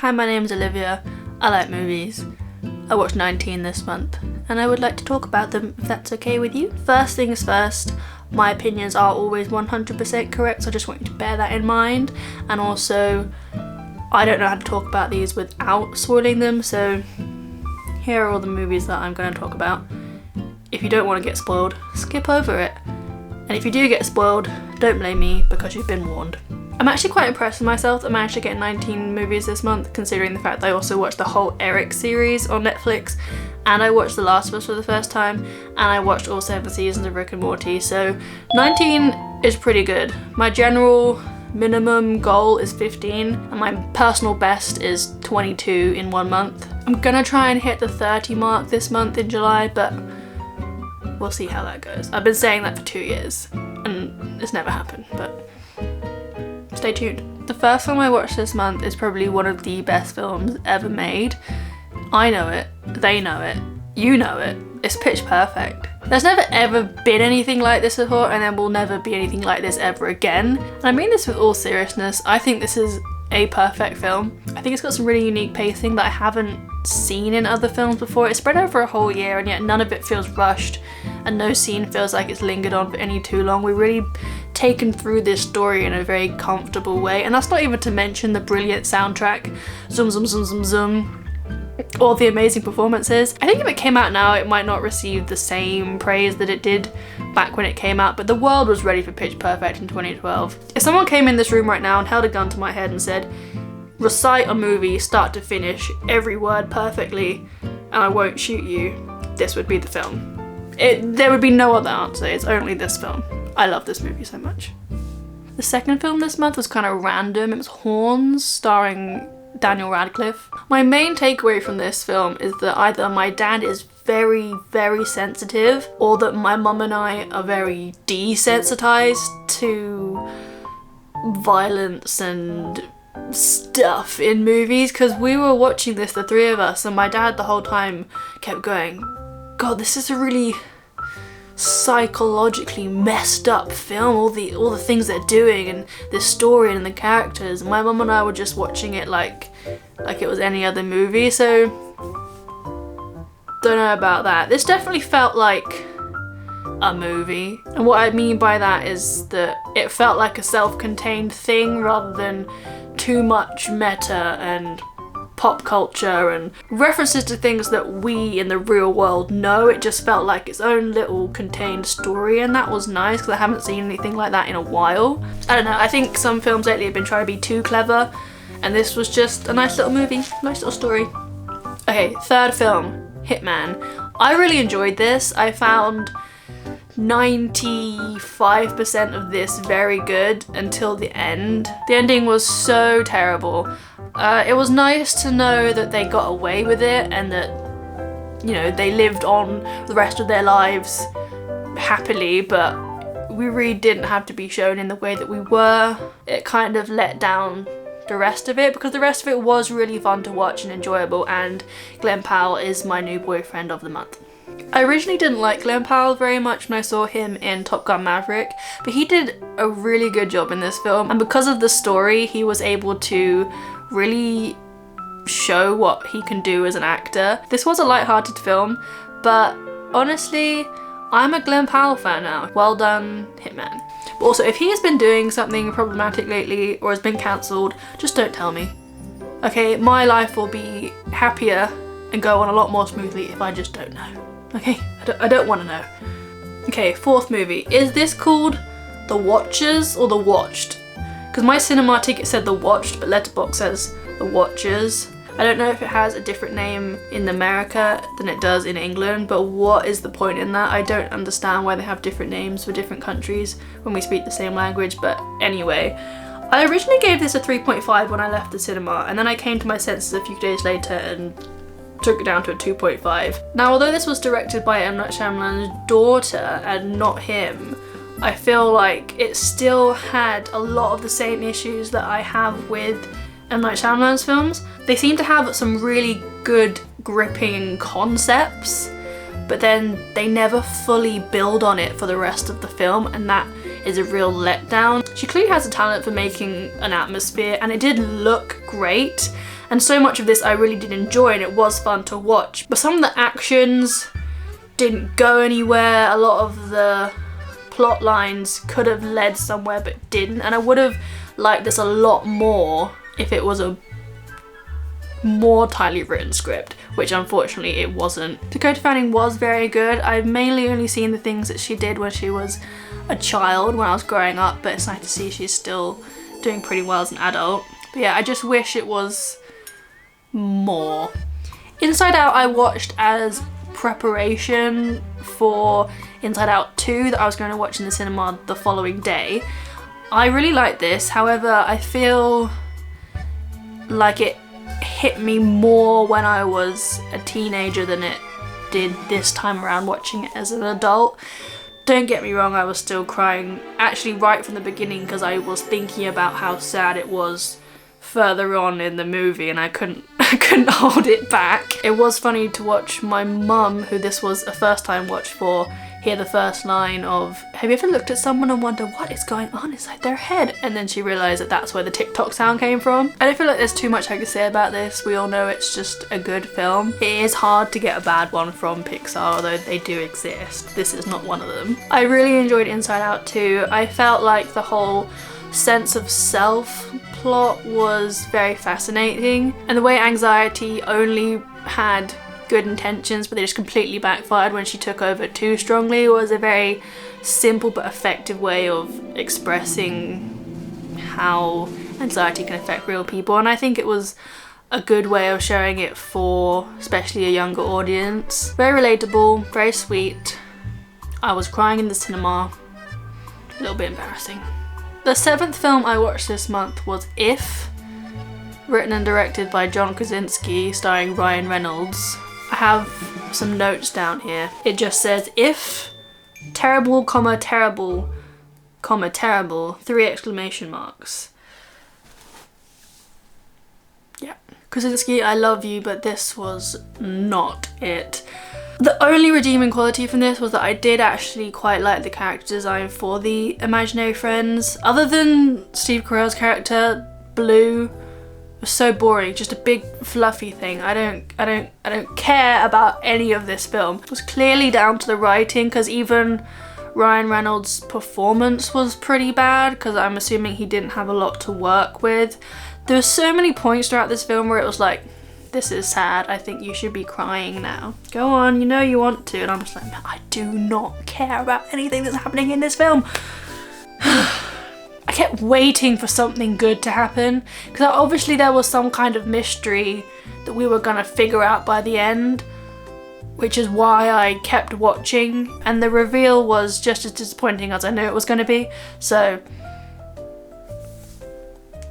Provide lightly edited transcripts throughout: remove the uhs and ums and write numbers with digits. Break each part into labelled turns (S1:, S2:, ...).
S1: Hi, my name's Olivia. I like movies. I watched 19 this month, and I would like to talk about them if that's okay with you. First things first, my opinions are always 100% correct, so I just want you to bear that in mind. And also, I don't know how to talk about these without spoiling them, so here are all the movies that I'm going to talk about. If you don't want to get spoiled, skip over it. And if you do get spoiled, don't blame me because you've been warned. I'm actually quite impressed with myself that I managed to get 19 movies this month, considering the fact that I also watched the whole Eric series on Netflix, and I watched The Last of Us for the first time, and I watched all 7 seasons of Rick and Morty, so 19 is pretty good. My general minimum goal is 15, and my personal best is 22 in 1 month. I'm gonna try and hit the 30 mark this month in July, but we'll see how that goes. I've been saying that for 2 years, and it's never happened, but stay tuned. The first film I watched this month is probably one of the best films ever made. I know it, they know it, you know it. It's Pitch Perfect. There's never ever been anything like this before, and there will never be anything like this ever again. And I mean this with all seriousness. I think this is a perfect film. I think it's got some really unique pacing that I haven't seen in other films before. It's spread over a whole year, and yet none of it feels rushed, and no scene feels like it's lingered on for any too long. We're really taken through this story in a very comfortable way, and that's not even to mention the brilliant soundtrack, zoom zoom zoom zoom zoom, all the amazing performances. I think if it came out now it might not receive the same praise that it did back when it came out, but the world was ready for Pitch Perfect in 2012. If someone came in this room right now and held a gun to my head and said, recite a movie start to finish, every word perfectly, and I won't shoot you, this would be the film. There would be no other answer, it's only this film. I love this movie so much. The second film this month was kind of random. It was Horns, starring Daniel Radcliffe. My main takeaway from this film is that either my dad is very, very sensitive, or that my mum and I are very desensitized to violence and stuff in movies, because we were watching this, the three of us, and my dad the whole time kept going, God, this is a really psychologically messed up film, all the things they're doing and the story and the characters. My mum and I were just watching it like it was any other movie, so don't know about that. This definitely felt like a movie, and what I mean by that is that it felt like a self-contained thing rather than too much meta and pop culture and references to things that we in the real world know. It just felt like its own little contained story, and that was nice because I haven't seen anything like that in a while. I don't know, I think some films lately have been trying to be too clever, and this was just a nice little movie, nice little story. Okay, third film, Hitman. I really enjoyed this. I found 95% of this very good until the end. The ending was so terrible. It was nice to know that they got away with it and that, you know, they lived on the rest of their lives happily, but we really didn't have to be shown in the way that we were. It kind of let down the rest of it, because the rest of it was really fun to watch and enjoyable, and Glen Powell is my new boyfriend of the month. I originally didn't like Glen Powell very much when I saw him in Top Gun Maverick, but he did a really good job in this film, and because of the story he was able to really show what he can do as an actor. This was a light-hearted film, but honestly, I'm a Glen Powell fan now. Well done, Hitman. But also, if he has been doing something problematic lately or has been cancelled, just don't tell me. Okay, my life will be happier and go on a lot more smoothly if I just don't know. Okay, I don't want to know. Okay, fourth movie. Is this called The Watchers or The Watched? Because my cinema ticket said The Watched, but Letterboxd says The Watchers. I don't know if it has a different name in America than it does in England, but what is the point in that? I don't understand why they have different names for different countries when we speak the same language, but anyway. I originally gave this a 3.5 when I left the cinema, and then I came to my senses a few days later and took it down to a 2.5. Now, although this was directed by M. Night Shyamalan's daughter and not him, I feel like it still had a lot of the same issues that I have with M. Night Shyamalan's films. They seem to have some really good gripping concepts, but then they never fully build on it for the rest of the film, and that is a real letdown. She clearly has a talent for making an atmosphere, and it did look great, And so much of this I really did enjoy and it was fun to watch. But some of the actions didn't go anywhere. A lot of the plot lines could have led somewhere but didn't. And I would have liked this a lot more if it was a more tightly written script, which unfortunately it wasn't. Dakota Fanning was very good. I've mainly only seen the things that she did when she was a child, when I was growing up, but it's nice to see she's still doing pretty well as an adult. But yeah, I just wish it was more. Inside Out I watched as preparation for Inside Out 2 that I was going to watch in the cinema the following day. I really liked this, however I feel like it hit me more when I was a teenager than it did this time around watching it as an adult. Don't get me wrong, I was still crying actually right from the beginning because I was thinking about how sad it was further on in the movie and I couldn't hold it back. It was funny to watch my mum, who this was a first time watch for, hear the first line of, have you ever looked at someone and wonder what is going on inside their head? And then she realised that that's where the TikTok sound came from. I don't feel like there's too much I could say about this. We all know it's just a good film. It is hard to get a bad one from Pixar, although they do exist. This is not one of them. I really enjoyed Inside Out 2. I felt like the whole sense of self plot was very fascinating, and the way Anxiety only had good intentions but they just completely backfired when she took over too strongly was a very simple but effective way of expressing how anxiety can affect real people, and I think it was a good way of showing it for especially a younger audience. Very relatable, very sweet. I was crying in the cinema, a little bit embarrassing. The 7th film I watched this month was If, written and directed by John Krasinski, starring Ryan Reynolds. I have some notes down here. It just says, if, terrible, terrible, terrible, 3 exclamation marks. Yeah. Krasinski, I love you, but this was not it. The only redeeming quality from this was that I did actually quite like the character design for the imaginary friends. Other than Steve Carell's character, Blue, was so boring, just a big fluffy thing. I don't care about any of this film. It was clearly down to the writing, because even Ryan Reynolds' performance was pretty bad, because I'm assuming he didn't have a lot to work with. There were so many points throughout this film where it was like, this is sad, I think you should be crying now. Go on, you know you want to. And I'm just like, I do not care about anything that's happening in this film. I kept waiting for something good to happen, because obviously there was some kind of mystery that we were gonna figure out by the end, which is why I kept watching, and the reveal was just as disappointing as I knew it was gonna be. So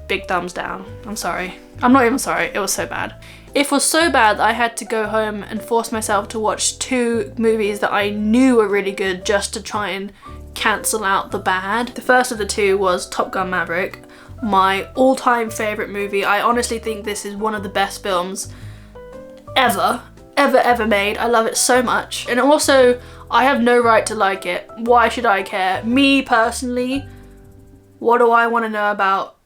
S1: big thumbs down. I'm sorry. I'm not even sorry, it was so bad. It was so bad that I had to go home and force myself to watch 2 movies that I knew were really good just to try and cancel out the bad. The first of the 2 was Top Gun Maverick, my all-time favourite movie. I honestly think this is one of the best films ever made. I love it so much. And also, I have no right to like it. Why should I care? Me personally, what do I want to know about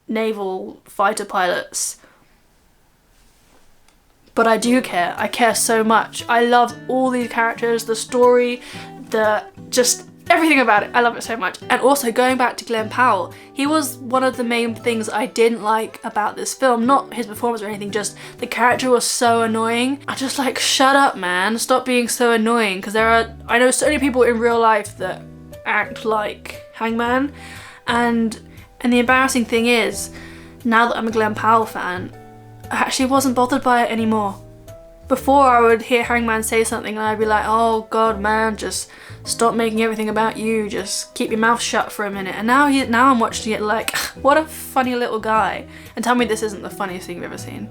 S1: naval fighter pilots? But I do care. I care so much. I love all these characters, the story, just everything about it. I love it so much. And also, going back to Glenn Powell, he was one of the main things I didn't like about this film. Not his performance or anything, just the character was so annoying. I just like, shut up man, stop being so annoying, because I know so many people in real life that act like Hangman, and the embarrassing thing is, now that I'm a Glenn Powell fan, I actually wasn't bothered by it anymore. Before, I would hear Hangman say something and I'd be like, oh god man, just stop making everything about you, just keep your mouth shut for a minute. And now I'm watching it like, what a funny little guy. And tell me this isn't the funniest thing you've ever seen.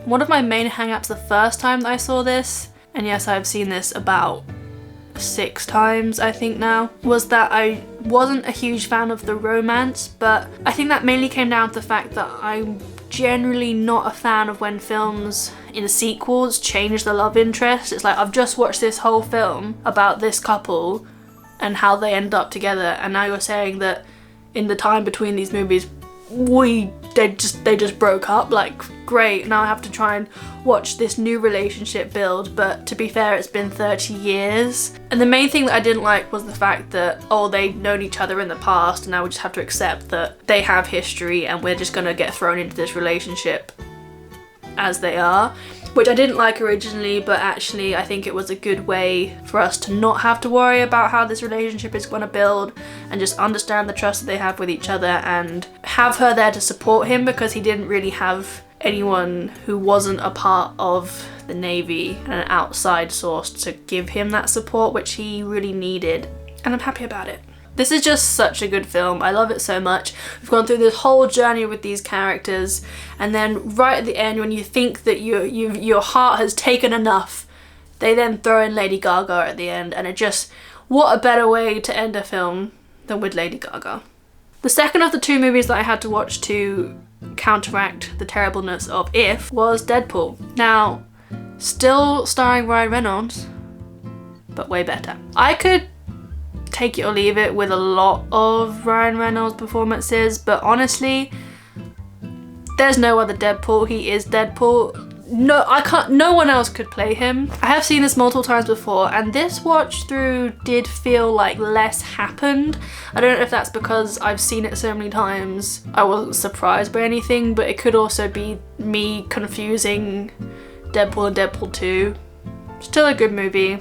S1: One of my main hang-ups the first time that I saw this, and yes, I've seen this about 6 times I think now, was that I wasn't a huge fan of the romance, but I think that mainly came down to the fact that I'm generally not a fan of when films in sequels change the love interest. It's like, I've just watched this whole film about this couple and how they end up together, and now you're saying that in the time between these movies we they just broke up. Like, great, now I have to try and watch this new relationship build. But to be fair, it's been 30 years. And the main thing that I didn't like was the fact that, oh, they'd known each other in the past and now we just have to accept that they have history and we're just gonna get thrown into this relationship as they are. Which I didn't like originally, but actually I think it was a good way for us to not have to worry about how this relationship is going to build and just understand the trust that they have with each other and have her there to support him, because he didn't really have anyone who wasn't a part of the Navy and an outside source to give him that support, which he really needed, and I'm happy about it. This is just such a good film. I love it so much. We've gone through this whole journey with these characters, and then right at the end, when you think that your heart has taken enough, they then throw in Lady Gaga at the end, and it just, what a better way to end a film than with Lady Gaga. The second of the two movies that I had to watch to counteract the terribleness of If was Deadpool. Now, still starring Ryan Reynolds, but way better. I could take it or leave it with a lot of Ryan Reynolds performances, but honestly, there's no other Deadpool. He is Deadpool. No one else could play him. I have seen this multiple times before, and this watch through did feel like less happened. I don't know if that's because I've seen it so many times I wasn't surprised by anything, but it could also be me confusing Deadpool and Deadpool 2. Still a good movie.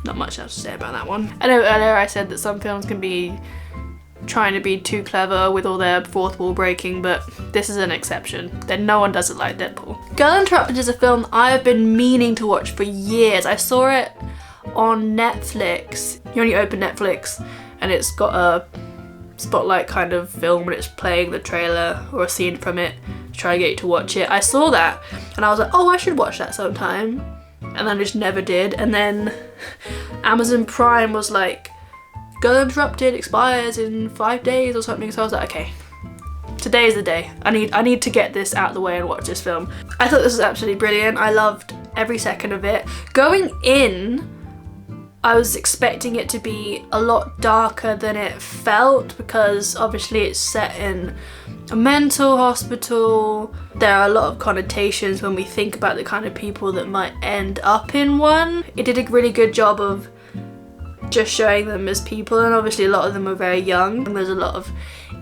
S1: Not much else to say about that one. I know earlier I said that some films can be trying to be too clever with all their fourth wall breaking, but this is an exception. Then no one does it like Deadpool. Girl Interrupted is a film I've been meaning to watch for years. I saw it on Netflix. You only open Netflix and it's got a spotlight kind of film when it's playing the trailer or a scene from it to try and get you to watch it. I saw that and I was like, oh, I should watch that sometime. And then I just never did. And then Amazon Prime was like, Girl Interrupted expires in 5 days or something. So I was like, okay, today is the day. I need to get this out of the way and watch this film. I thought this was absolutely brilliant. I loved every second of it. Going in, I was expecting it to be a lot darker than it felt, because obviously it's set in a mental hospital. There are a lot of connotations when we think about the kind of people that might end up in one. It did a really good job of just showing them as people, and obviously a lot of them are very young and there's a lot of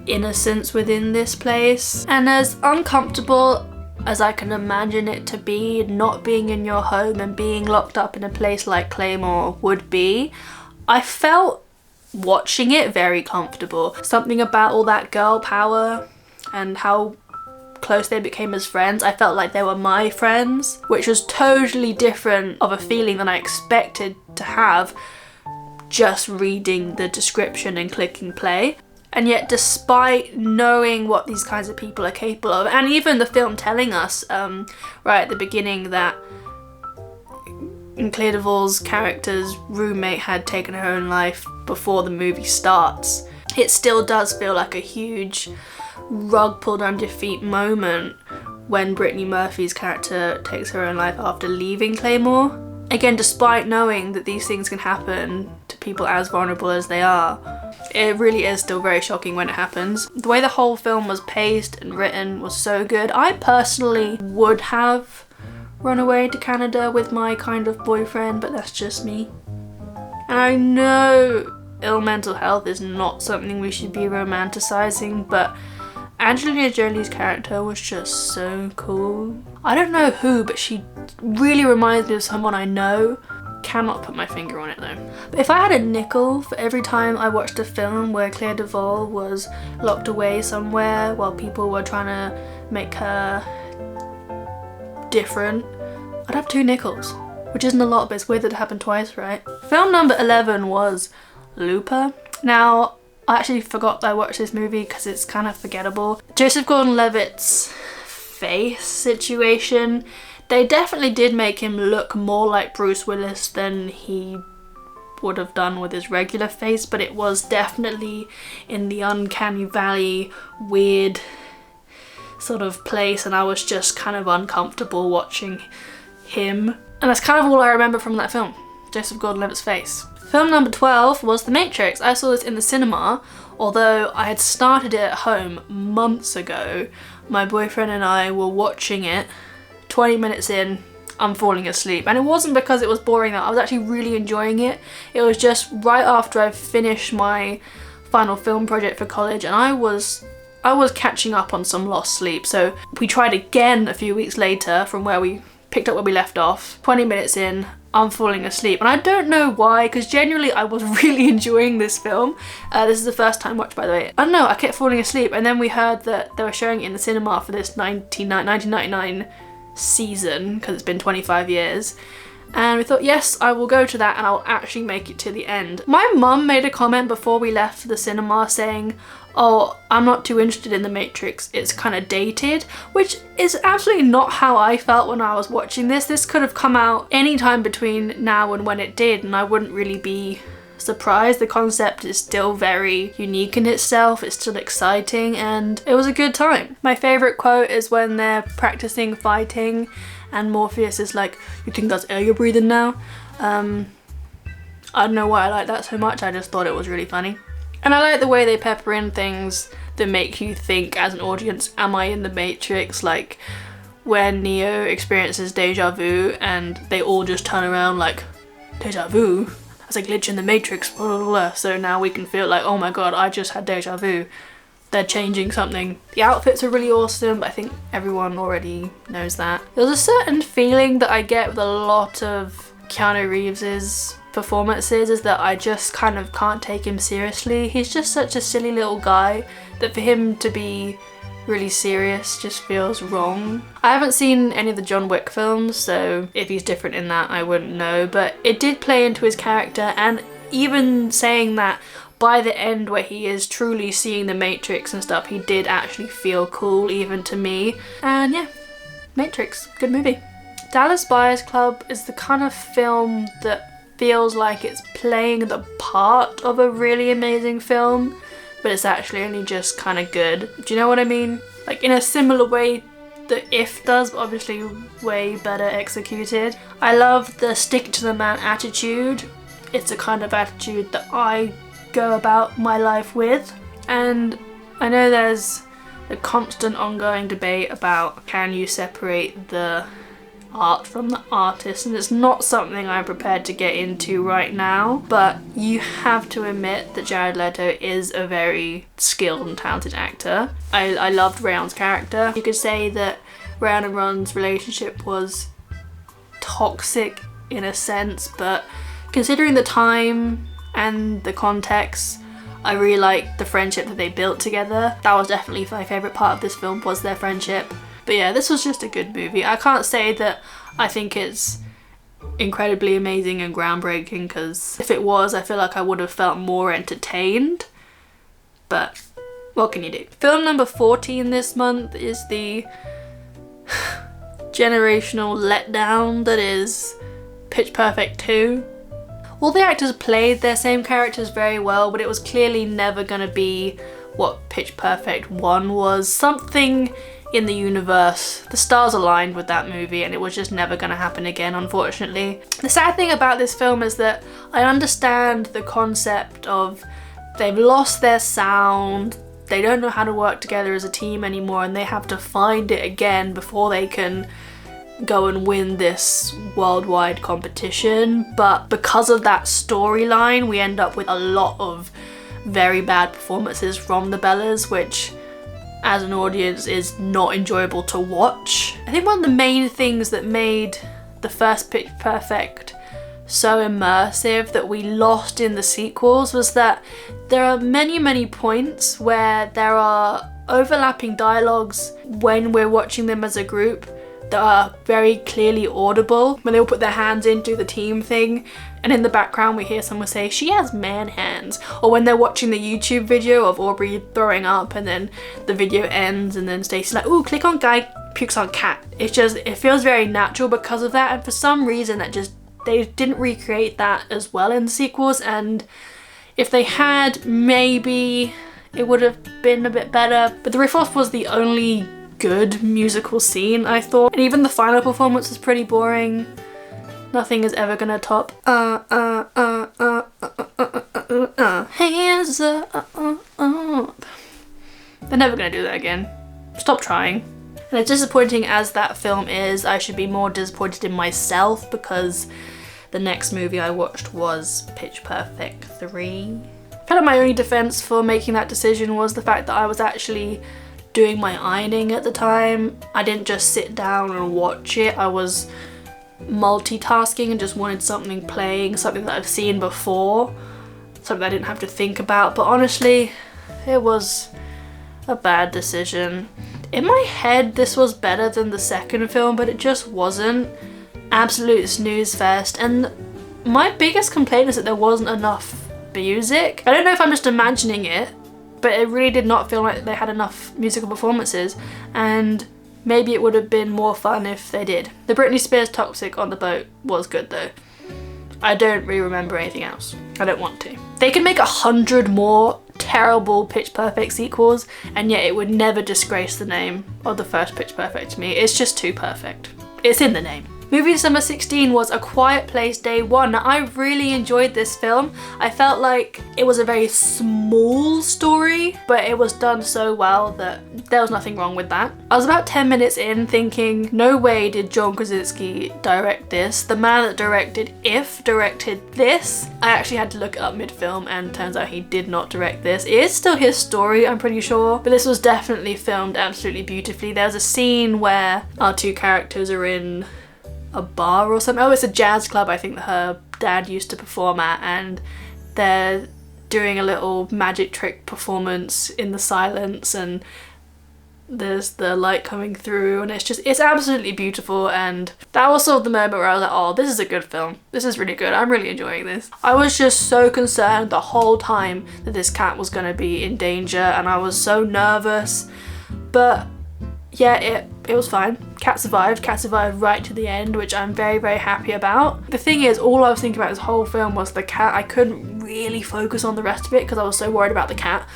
S1: innocence within this place. And as uncomfortable as I can imagine it to be, not being in your home and being locked up in a place like Claymore would be, I felt watching it very comfortable. Something about all that girl power and how close they became as friends. I felt like they were my friends, which was totally different of a feeling than I expected to have just reading the description and clicking play. And yet, despite knowing what these kinds of people are capable of, and even the film telling us right at the beginning that Claire Duvall's character's roommate had taken her own life before the movie starts, it still does feel like a huge rug pulled under your feet moment when Brittany Murphy's character takes her own life after leaving Claymore. Again, despite knowing that these things can happen to people as vulnerable as they are, it really is still very shocking when it happens. The way the whole film was paced and written was so good. I personally would have run away to Canada with my kind of boyfriend, but that's just me. And I know ill mental health is not something we should be romanticizing, but Angelina Jolie's character was just so cool. I don't know who, but she really reminds me of someone I know. Cannot put my finger on it though. But if I had a nickel for every time I watched a film where Claire Duvall was locked away somewhere while people were trying to make her different, I'd have 2 nickels, which isn't a lot, but it's weird that it happened twice, right? Film number 11 was Looper. Now, I actually forgot that I watched this movie because it's kind of forgettable. Joseph Gordon-Levitt's face situation, they definitely did make him look more like Bruce Willis than he would have done with his regular face, but it was definitely in the uncanny valley, weird sort of place, and I was just kind of uncomfortable watching him. And that's kind of all I remember from that film, Joseph Gordon-Levitt's face. Film number 12 was The Matrix. I saw this in the cinema Although I had started it at home months ago, my boyfriend and I were watching it. 20 minutes in, I'm falling asleep. And it wasn't because it was boring, that I was actually really enjoying it. It was just right after I finished my final film project for college, and I was catching up on some lost sleep. So we tried again a few weeks later from where we picked up where we left off. 20 minutes in, I'm falling asleep. And I don't know why, because genuinely I was really enjoying this film. This is the first time watch, by the way. I don't know, I kept falling asleep, and then we heard that they were showing it in the cinema for this 1999 season, because it's been 25 years. And we thought, yes, I will go to that and I'll actually make it to the end. My mum made a comment before we left the cinema saying, oh, I'm not too interested in The Matrix, it's kind of dated, which is absolutely not how I felt when I was watching this. This could have come out any time between now and when it did, and I wouldn't really be surprised. The concept is still very unique in itself, it's still exciting, and it was a good time. My favourite quote is when they're practicing fighting and Morpheus is like, you think that's air you're breathing now? I don't know why I like that so much, I just thought it was really funny. And I like the way they pepper in things that make you think as an audience, am I in the Matrix? Like when Neo experiences deja vu and they all just turn around like, deja vu? That's a glitch in the Matrix, blah, blah, blah. So now we can feel like, oh my god, I just had deja vu. They're changing something. The outfits are really awesome, but I think everyone already knows that. There's a certain feeling that I get with a lot of Keanu Reeves's performances, is that I just kind of can't take him seriously. He's just such a silly little guy that for him to be really serious just feels wrong. I haven't seen any of the John Wick films, so if he's different in that I wouldn't know, but it did play into his character, and even saying that, by the end where he is truly seeing the Matrix and stuff, he did actually feel cool even to me. And yeah, Matrix, good movie. Dallas Buyers Club is the kind of film that feels like it's playing the part of a really amazing film, but it's actually only just kind of good. Do you know what I mean? Like in a similar way that If does, but obviously way better executed. I love the stick to the man attitude. It's a kind of attitude that I go about my life with, and I know there's a constant ongoing debate about can you separate the art from the artist, and it's not something I'm prepared to get into right now, but you have to admit that Jared Leto is a very skilled and talented actor. I loved Rayon's character. You could say that Rayon and Ron's relationship was toxic in a sense, but considering the time and the context, I really like the friendship that they built together. That was definitely my favourite part of this film, was their friendship. But yeah, this was just a good movie. I can't say that I think it's incredibly amazing and groundbreaking, because if it was, I feel like I would have felt more entertained. But what can you do? Film number 14 this month is the generational letdown that is Pitch Perfect 2. All the actors played their same characters very well, but it was clearly never going to be what Pitch Perfect 1 was. Something in the universe, the stars aligned with that movie, and it was just never going to happen again, unfortunately. The sad thing about this film is that I understand the concept of they've lost their sound, they don't know how to work together as a team anymore, and they have to find it again before they can go and win this worldwide competition. But because of that storyline, we end up with a lot of very bad performances from the Bellas, which as an audience is not enjoyable to watch. I think one of the main things that made the first Pitch Perfect so immersive that we lost in the sequels was that there are many points where there are overlapping dialogues when we're watching them as a group that are very clearly audible, when they all put their hands in, do the team thing, and in the background we hear someone say, she has man hands, or when they're watching the YouTube video of Aubrey throwing up and then the video ends and then Stacey's like, ooh, click on guy, pukes on cat. It's just, it feels very natural because of that, and for some reason that just, they didn't recreate that as well in the sequels, and if they had, maybe it would have been a bit better. But the riff-off was the only good musical scene, I thought, and even the final performance was pretty boring. Nothing is ever gonna top hands up. They're never gonna do that again. Stop trying. And as disappointing as that film is, I should be more disappointed in myself because the next movie I watched was Pitch Perfect 3. Kind of my only defense for making that decision was the fact that I was actually doing my ironing at the time. I didn't just sit down and watch it. I was multitasking and just wanted something playing, something that I've seen before, something I didn't have to think about. But honestly, it was a bad decision. In my head, this was better than the second film, but it just wasn't. Absolute snooze fest. And my biggest complaint is that there wasn't enough music. I don't know if I'm just imagining it, but it really did not feel like they had enough musical performances, and maybe it would have been more fun if they did. The Britney Spears Toxic on the boat was good though. I don't really remember anything else. I don't want to. They could make 100 more terrible Pitch Perfect sequels, and yet it would never disgrace the name of the first Pitch Perfect to me. It's just too perfect. It's in the name. Movie December 16 was A Quiet Place Day 1. Now, I really enjoyed this film. I felt like it was a very small story, but it was done so well that there was nothing wrong with that. I was about 10 minutes in thinking, no way did John Krasinski direct this. The man that directed If directed this. I actually had to look it up mid-film, and turns out he did not direct this. It is still his story, I'm pretty sure, but this was definitely filmed absolutely beautifully. There's a scene where our two characters are in a bar or something. Oh, it's a jazz club I think that her dad used to perform at, and they're doing a little magic trick performance in the silence, and there's the light coming through, and it's absolutely beautiful. And that was sort of the moment where I was like, oh, this is a good film. This is really good. I'm really enjoying this. I was just so concerned the whole time that this cat was going to be in danger, and I was so nervous, but yeah, it was fine. Cat survived right to the end, which I'm very, very happy about. The thing is, all I was thinking about this whole film was the cat. I couldn't really focus on the rest of it because I was so worried about the cat,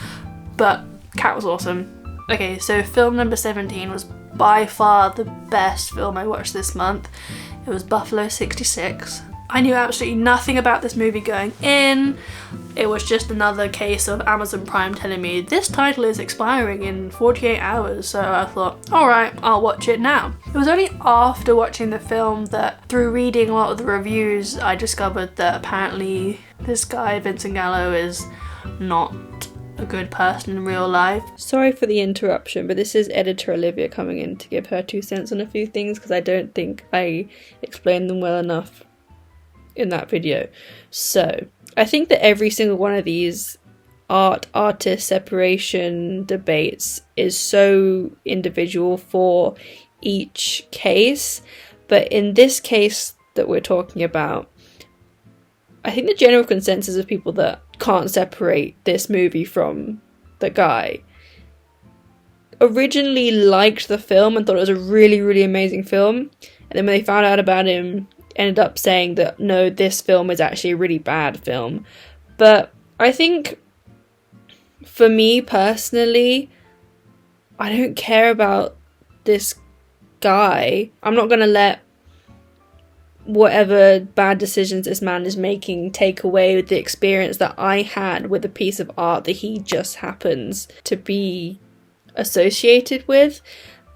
S1: but cat was awesome. Okay, so film number 17 was by far the best film I watched this month. It was Buffalo 66. I knew absolutely nothing about this movie going in. It was just another case of Amazon Prime telling me this title is expiring in 48 hours, so I thought, alright, I'll watch it now. It was only after watching the film that, through reading a lot of the reviews, I discovered that apparently this guy, Vincent Gallo, is not a good person in real life. Sorry for the interruption, but this is editor Olivia coming in to give her 2 cents on a few things because I don't think I explained them well enough in that video. So I think that every single one of these artist separation debates is so individual for each case, but in this case that we're talking about, I think the general consensus of people that can't separate this movie from the guy originally liked the film and thought it was a really, really amazing film, and then when they found out about him, ended up saying that no, this film is actually a really bad film. But I think for me personally, I don't care about this guy. I'm not gonna let whatever bad decisions this man is making take away the experience that I had with a piece of art that he just happens to be associated with.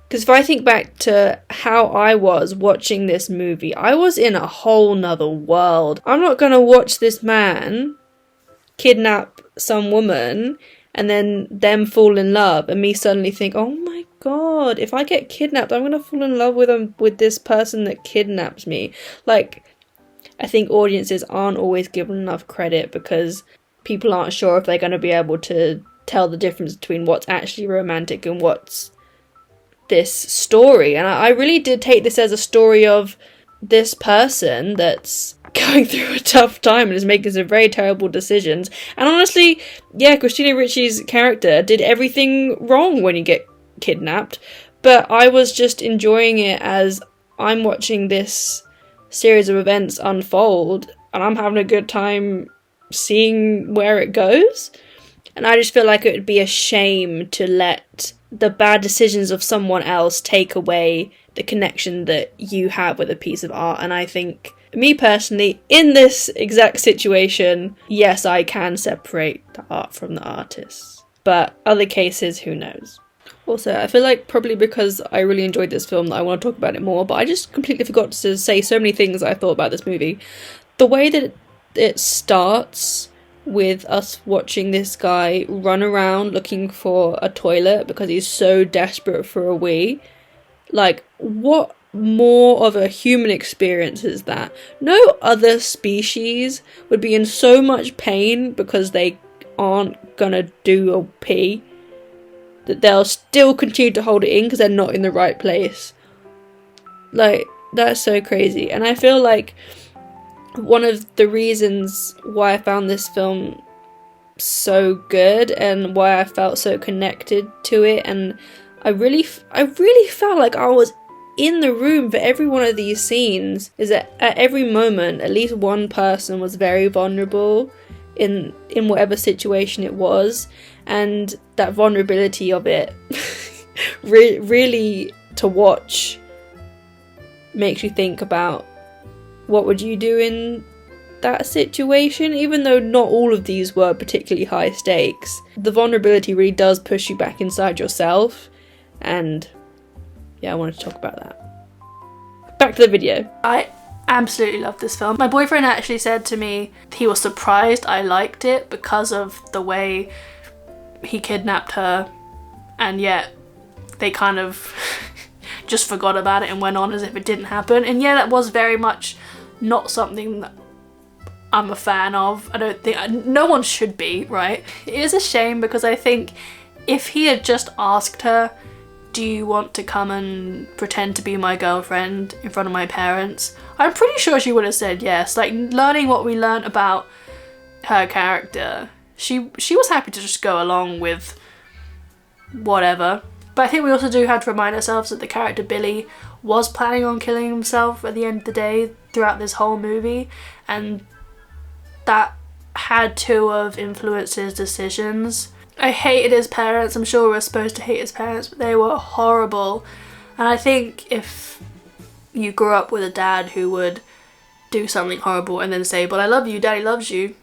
S1: Because if I think back to how I was watching this movie, I was in a whole nother world. I'm not going to watch this man kidnap some woman and then them fall in love and me suddenly think, oh my god, if I get kidnapped, I'm going to fall in love with this person that kidnaps me. Like, I think audiences aren't always given enough credit because people aren't sure if they're going to be able to tell the difference between what's actually romantic and what's this story. And I really did take this as a story of this person that's going through a tough time and is making some very terrible decisions. And honestly, yeah, Christina Ricci's character did everything wrong when you get kidnapped, but I was just enjoying it as I'm watching this series of events unfold and I'm having a good time seeing where it goes. And I just feel like it would be a shame to let the bad decisions of someone else take away the connection that you have with a piece of art. And I think Me personally, in this exact situation, yes, I can separate the art from the artist. But other cases, who knows? Also, I feel like probably because I really enjoyed this film that I want to talk about it more, but I just completely forgot to say so many things I thought about this movie. The way that it starts with us watching this guy run around looking for a toilet because he's so desperate for a wee. Like, what more of a human experience is that? No other species would be in so much pain because they aren't gonna do a pee that they'll still continue to hold it in because they're not in the right place. Like, that's so crazy. And I feel like one of the reasons why I found this film so good and why I felt so connected to it, and I really felt like I was in the room for every one of these scenes, is that at every moment at least one person was very vulnerable in whatever situation it was, and that vulnerability of it really to watch makes you think about what would you do in that situation. Even though not all of these were particularly high stakes, the vulnerability really does push you back inside yourself, and yeah, I wanted to talk about that. Back to the video. I absolutely love this film. My boyfriend actually said to me he was surprised I liked it because of the way he kidnapped her, and yet they kind of just forgot about it and went on as if it didn't happen. And yeah, that was very much not something that I'm a fan of. I don't think, no one should be, right? It is a shame because I think if he had just asked her, do you want to come and pretend to be my girlfriend in front of my parents, I'm pretty sure she would have said yes. Like, learning what we learnt about her character, she was happy to just go along with whatever. But I think we also do have to remind ourselves that the character Billy was planning on killing himself at the end of the day throughout this whole movie, and that had to have influenced his decisions. I hated his parents. I'm sure we're supposed to hate his parents, but they were horrible. And I think if you grew up with a dad who would do something horrible and then say, but I love you, daddy loves you,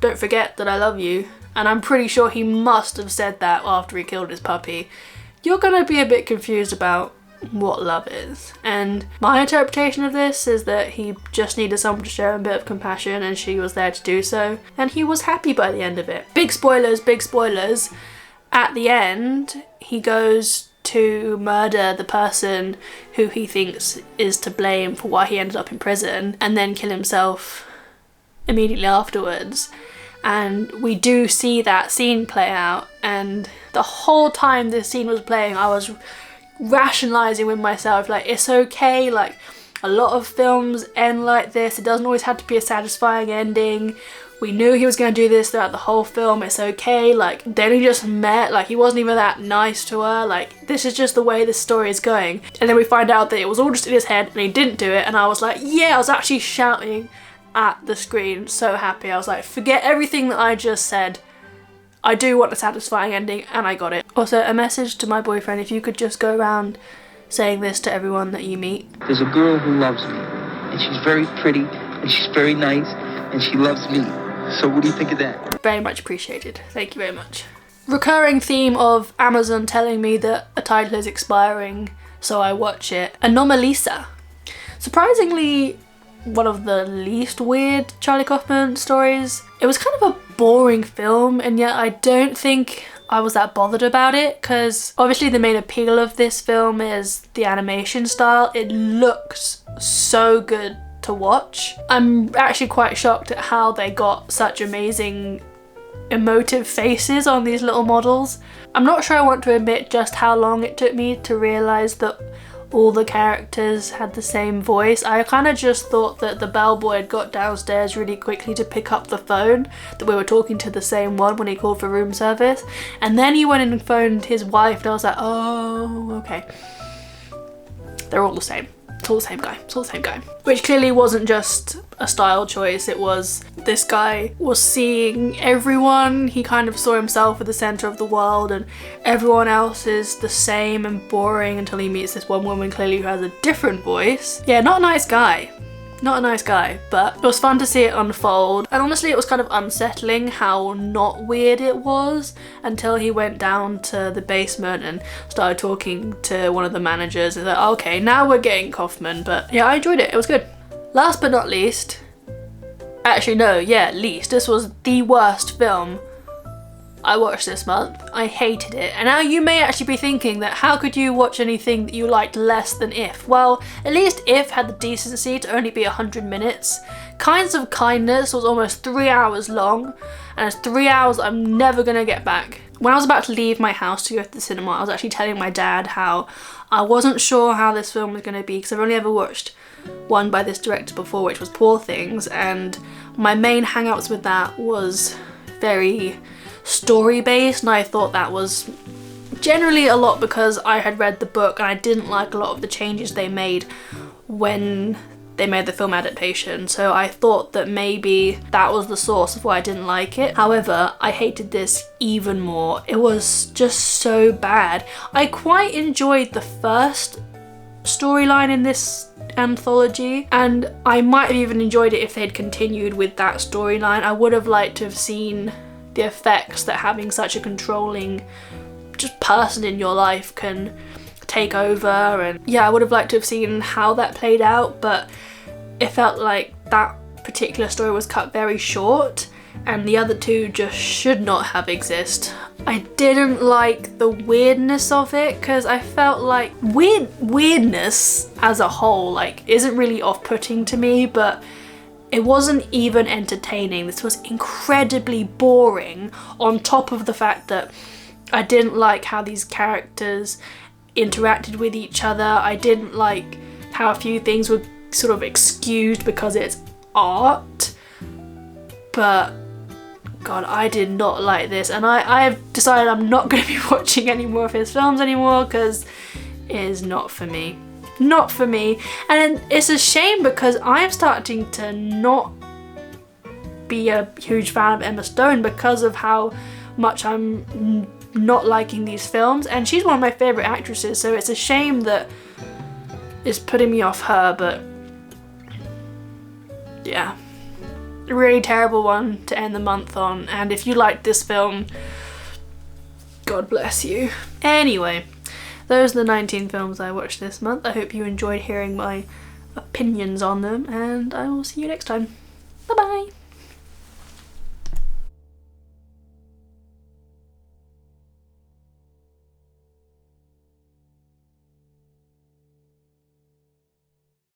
S1: don't forget that I love you, and I'm pretty sure he must have said that after he killed his puppy, you're gonna be a bit confused about what love is. And my interpretation of this is that he just needed someone to show him a bit of compassion, and she was there to do so, and he was happy by the end of it. Big spoilers, big spoilers. At the end, he goes to murder the person who he thinks is to blame for why he ended up in prison, and then kill himself immediately afterwards. And we do see that scene play out, and the whole time this scene was playing I was rationalizing with myself, like, it's okay, like, a lot of films end like this, it doesn't always have to be a satisfying ending, we knew he was going to do this throughout the whole film, it's okay, like, they only just met, like, he wasn't even that nice to her, like, this is just the way this story is going. And then we find out that it was all just in his head and he didn't do it, and I was like, yeah, I was actually shouting at the screen, so happy. I was like, forget everything that I just said, I do want a satisfying ending, and I got it. Also, a message to my boyfriend, if you could just go around saying this to everyone that you meet.
S2: There's a girl who loves me, and she's very pretty, and she's very nice, and she loves me. So what do you think of that?
S1: Very much appreciated. Thank you very much. Recurring theme of Amazon telling me that a title is expiring, so I watch it. Anomalisa. Surprisingly, one of the least weird Charlie Kaufman stories. It was kind of a boring film, and yet I don't think I was that bothered about it, because obviously the main appeal of this film is the animation style. It looks so good to watch. I'm actually quite shocked at how they got such amazing emotive faces on these little models. I'm not sure I want to admit just how long it took me to realise that all the characters had the same voice. I kind of just thought that the bellboy had got downstairs really quickly to pick up the phone, that we were talking to the same one when he called for room service, and then he went in and phoned his wife, and I was like, oh, okay. They're all the same. It's all the same guy. It's all the same guy. Which clearly wasn't just a style choice, it was this guy was seeing everyone. He kind of saw himself at the center of the world, and everyone else is the same and boring until he meets this one woman clearly who has a different voice. Yeah, not a nice guy. Not a nice guy, but it was fun to see it unfold. And honestly, it was kind of unsettling how not weird it was until he went down to the basement and started talking to one of the managers. And like, okay, now we're getting Kaufman. But yeah, I enjoyed it. It was good. Last but not least, actually no, yeah, least. This was the worst film I watched this month. I hated it. And now you may actually be thinking that how could you watch anything that you liked less than If? Well, at least If had the decency to only be 100 minutes. Kinds of Kindness was almost 3 hours long, and it's 3 hours I'm never gonna get back. When I was about to leave my house to go to the cinema, I was actually telling my dad how I wasn't sure how this film was gonna be because I've only ever watched one by this director before, which was Poor Things, and my main hang-ups with that was very story-based, and I thought that was generally a lot because I had read the book and I didn't like a lot of the changes they made when they made the film adaptation, so I thought that maybe that was the source of why I didn't like it. However, I hated this even more. It was just so bad. I quite enjoyed the first storyline in this anthology, and I might have even enjoyed it if they'd continued with that storyline. I would have liked to have seen the effects that having such a controlling just person in your life can take over, and yeah, I would have liked to have seen how that played out, but it felt like that particular story was cut very short and the other two just should not have existed. I didn't like the weirdness of it because I felt like weirdness as a whole like isn't really off-putting to me, but it wasn't even entertaining. This was incredibly boring, on top of the fact that I didn't like how these characters interacted with each other. I didn't like how a few things were sort of excused because it's art. But God, I did not like this, and I have decided I'm not going to be watching any more of his films anymore because it is not for me. Not for me. And it's a shame because I'm starting to not be a huge fan of Emma Stone because of how much I'm not liking these films, and she's one of my favourite actresses, so it's a shame that it's putting me off her. But yeah, a really terrible one to end the month on, and if you liked this film, God bless you. Anyway, those are the 19 films I watched this month. I hope you enjoyed hearing my opinions on them, and I will see you next time. Bye bye!